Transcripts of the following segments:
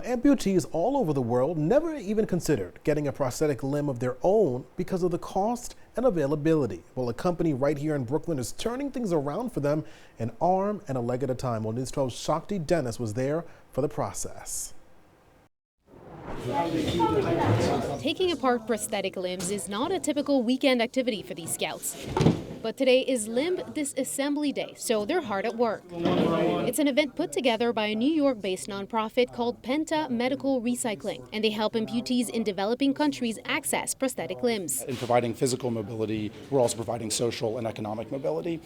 Amputees all over the world never even considered getting a prosthetic limb of their own because of the cost and availability. Well, a company right here in Brooklyn is turning things around for them, an arm and a leg at a time. Well, News 12's Shakti Dennis was there for the process. Taking apart prosthetic limbs is not a typical weekend activity for these scouts. But today is Limb Disassembly Day, so they're hard at work. It's an event put together by a New York-based nonprofit called Penta Medical Recycling, and they help amputees in developing countries access prosthetic limbs. In providing physical mobility, we're also providing social and economic mobility.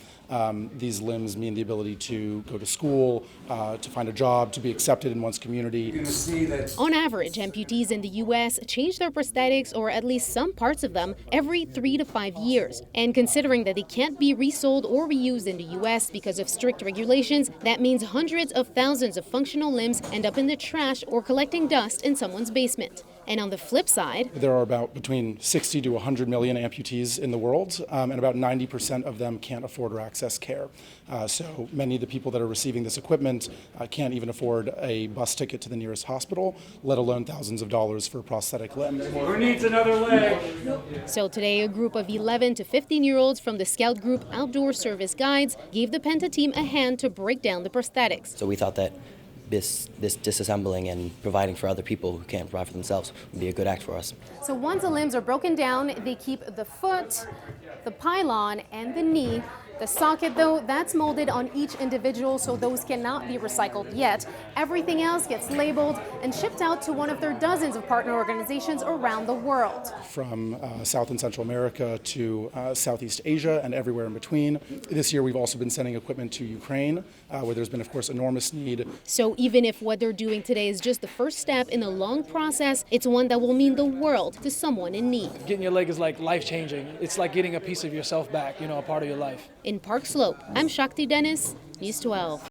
These limbs mean the ability to go to school, to find a job, to be accepted in one's community. On average, amputees in the U.S. change their prosthetics, or at least some parts of them, every 3 to 5 years. And considering that they can't be resold or reused in the U.S. because of strict regulations, that means hundreds of thousands of functional limbs end up in the trash or collecting dust in someone's basement. And on the flip side, there are about between 60 to 100 million amputees in the world, and about 90% of them can't afford or access care. So many of the people that are receiving this equipment can't even afford a bus ticket to the nearest hospital, let alone thousands of dollars for a prosthetic limb. Who needs another leg? So today, a group of 11 to 15-year-olds from the scout group Outdoor Service Guides gave the Penta team a hand to break down the prosthetics. So we thought that this disassembling and providing for other people who can't provide for themselves would be a good act for us. So once the limbs are broken down, they keep the foot, the pylon, and the knee. The socket, though, that's molded on each individual, so those cannot be recycled yet. Everything else gets labeled and shipped out to one of their dozens of partner organizations around the world. From South and Central America to Southeast Asia and everywhere in between. This year we've also been sending equipment to Ukraine, where there's been, of course, enormous need. So even if what they're doing today is just the first step in a long process, it's one that will mean the world to someone in need. Getting your leg is like life-changing. It's like getting a piece of yourself back, a part of your life. In Park Slope, I'm Shakti Dennis, News 12.